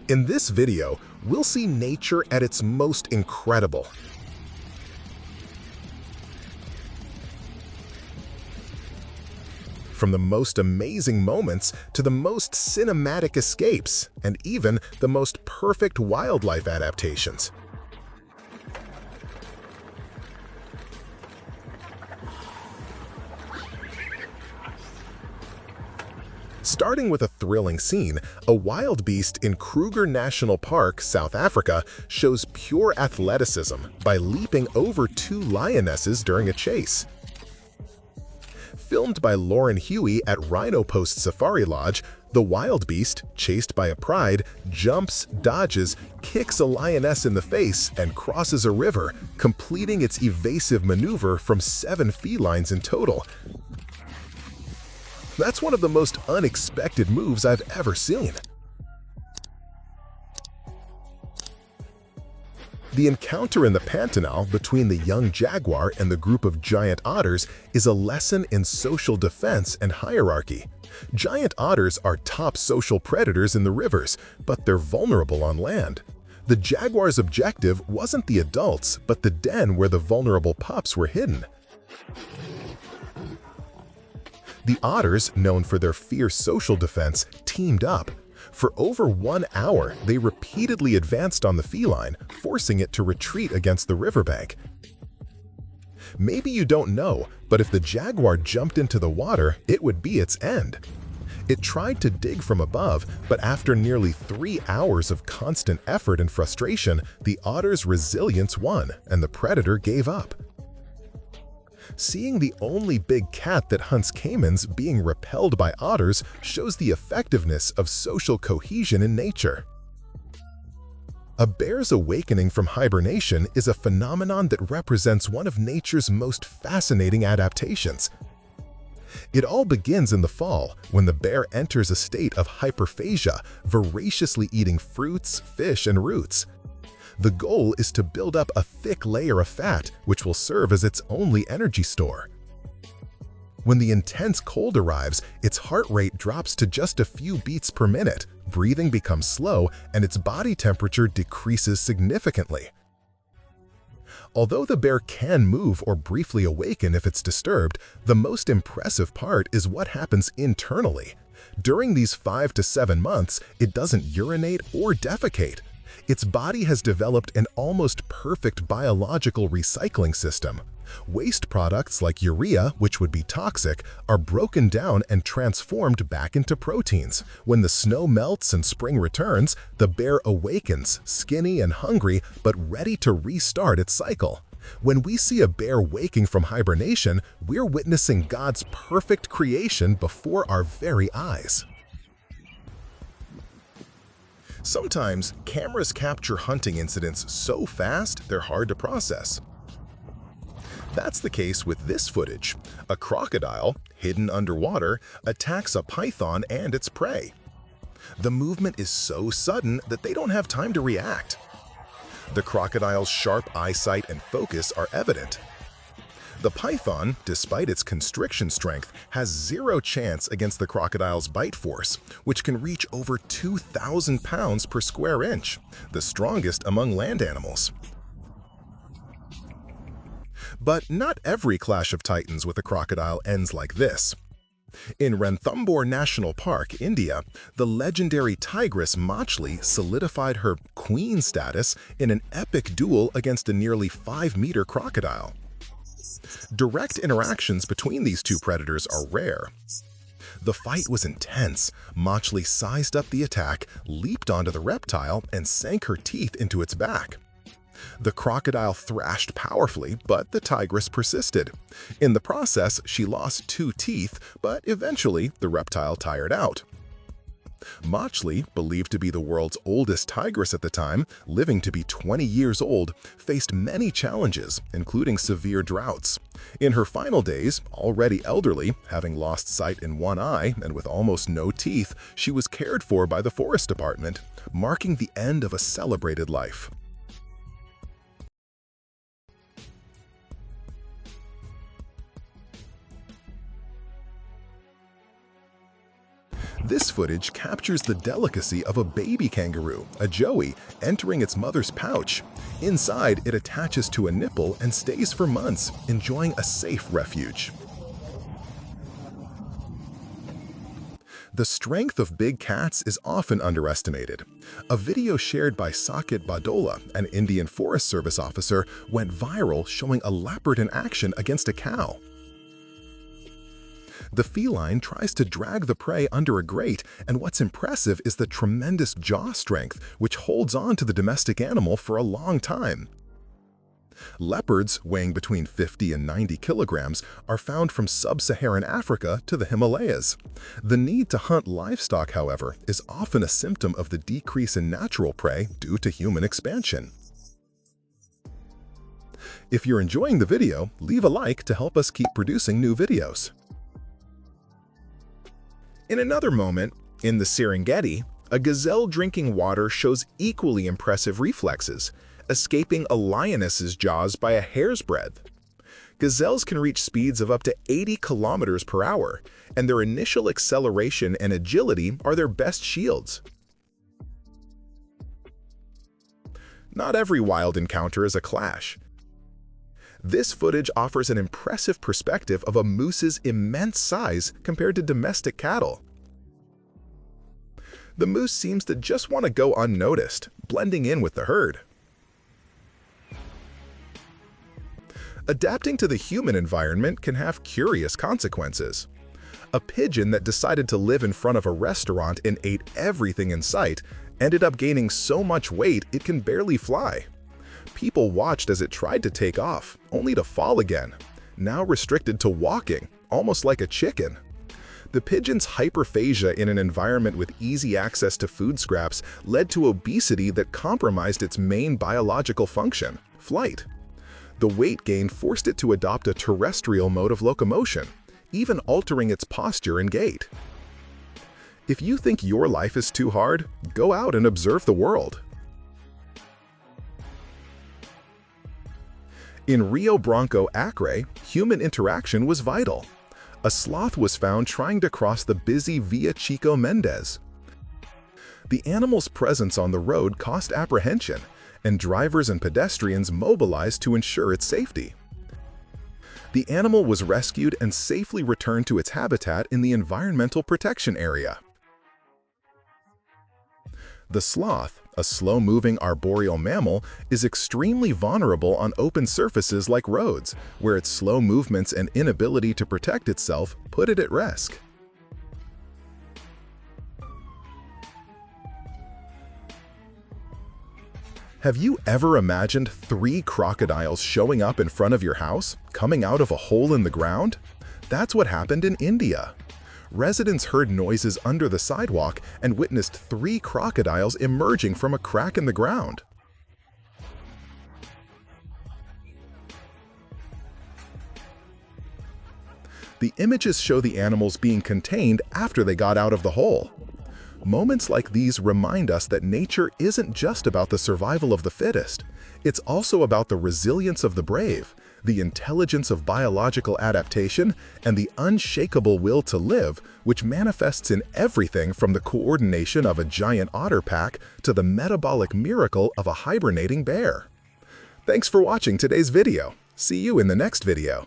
In this video, we'll see nature at its most incredible. From the most amazing moments to the most cinematic escapes, and even the most perfect wildlife adaptations. Starting with a thrilling scene, a wild beast in Kruger National Park, South Africa, shows pure athleticism by leaping over two lionesses during a chase. Filmed by Lauren Huey at Rhino Post Safari Lodge, the wild beast, chased by a pride, jumps, dodges, kicks a lioness in the face, and crosses a river, completing its evasive maneuver from 7 felines in total. That's one of the most unexpected moves I've ever seen. The encounter in the Pantanal between the young jaguar and the group of giant otters is a lesson in social defense and hierarchy. Giant otters are top social predators in the rivers, but they're vulnerable on land. The jaguar's objective wasn't the adults, but the den where the vulnerable pups were hidden. The otters, known for their fierce social defense, teamed up. For over 1 hour, they repeatedly advanced on the feline, forcing it to retreat against the riverbank. Maybe you don't know, but if the jaguar jumped into the water, it would be its end. It tried to dig from above, but after nearly 3 hours of constant effort and frustration, the otter's resilience won, and the predator gave up. Seeing the only big cat that hunts caimans being repelled by otters shows the effectiveness of social cohesion in nature. A bear's awakening from hibernation is a phenomenon that represents one of nature's most fascinating adaptations. It all begins in the fall, when the bear enters a state of hyperphagia, voraciously eating fruits, fish, and roots. The goal is to build up a thick layer of fat, which will serve as its only energy store. When the intense cold arrives, its heart rate drops to just a few beats per minute, breathing becomes slow, and its body temperature decreases significantly. Although the bear can move or briefly awaken if it's disturbed, the most impressive part is what happens internally. During these 5 to 7 months, it doesn't urinate or defecate. Its body has developed an almost perfect biological recycling system. Waste products like urea, which would be toxic, are broken down and transformed back into proteins. When the snow melts and spring returns, the bear awakens, skinny and hungry, but ready to restart its cycle. When we see a bear waking from hibernation, we're witnessing God's perfect creation before our very eyes. Sometimes, cameras capture hunting incidents so fast they're hard to process. That's the case with this footage. A crocodile, hidden underwater, attacks a python and its prey. The movement is so sudden that they don't have time to react. The crocodile's sharp eyesight and focus are evident. The python, despite its constriction strength, has 0 chance against the crocodile's bite force, which can reach over 2,000 pounds per square inch, the strongest among land animals. But not every clash of titans with a crocodile ends like this. In Ranthambore National Park, India, the legendary tigress Machli solidified her queen status in an epic duel against a nearly 5-meter crocodile. Direct interactions between these two predators are rare. The fight was intense. Machli sized up the attack, leaped onto the reptile, and sank her teeth into its back. The crocodile thrashed powerfully, but the tigress persisted. In the process, she lost 2 teeth, but eventually the reptile tired out. Machli, believed to be the world's oldest tigress at the time, living to be 20 years old, faced many challenges, including severe droughts. In her final days, already elderly, having lost sight in one eye and with almost no teeth, she was cared for by the forest department, marking the end of a celebrated life. This footage captures the delicacy of a baby kangaroo, a joey, entering its mother's pouch. Inside, it attaches to a nipple and stays for months, enjoying a safe refuge. The strength of big cats is often underestimated. A video shared by Sakit Badola, an Indian Forest Service officer, went viral showing a leopard in action against a cow. The feline tries to drag the prey under a grate, and what's impressive is the tremendous jaw strength, which holds on to the domestic animal for a long time. Leopards, weighing between 50 and 90 kilograms, are found from sub-Saharan Africa to the Himalayas. The need to hunt livestock, however, is often a symptom of the decrease in natural prey due to human expansion. If you're enjoying the video, leave a like to help us keep producing new videos. In another moment, in the Serengeti, a gazelle drinking water shows equally impressive reflexes, escaping a lioness's jaws by a hair's breadth. Gazelles can reach speeds of up to 80 kilometers per hour, and their initial acceleration and agility are their best shields. Not every wild encounter is a clash. This footage offers an impressive perspective of a moose's immense size compared to domestic cattle. The moose seems to just want to go unnoticed, blending in with the herd. Adapting to the human environment can have curious consequences. A pigeon that decided to live in front of a restaurant and ate everything in sight ended up gaining so much weight it can barely fly. People watched as it tried to take off, only to fall again, now restricted to walking, almost like a chicken. The pigeon's hyperphagia in an environment with easy access to food scraps led to obesity that compromised its main biological function, flight. The weight gain forced it to adopt a terrestrial mode of locomotion, even altering its posture and gait. If you think your life is too hard, go out and observe the world. In Rio Branco, Acre, human interaction was vital. A sloth was found trying to cross the busy Via Chico Mendes. The animal's presence on the road caused apprehension, and drivers and pedestrians mobilized to ensure its safety. The animal was rescued and safely returned to its habitat in the Environmental Protection Area. The sloth, a slow-moving arboreal mammal, is extremely vulnerable on open surfaces like roads, where its slow movements and inability to protect itself put it at risk. Have you ever imagined 3 crocodiles showing up in front of your house, coming out of a hole in the ground? That's what happened in India. Residents heard noises under the sidewalk and witnessed 3 crocodiles emerging from a crack in the ground. The images show the animals being contained after they got out of the hole. Moments like these remind us that nature isn't just about the survival of the fittest. It's also about the resilience of the brave, the intelligence of biological adaptation, and the unshakable will to live, which manifests in everything from the coordination of a giant otter pack to the metabolic miracle of a hibernating bear. Thanks for watching today's video. See you in the next video.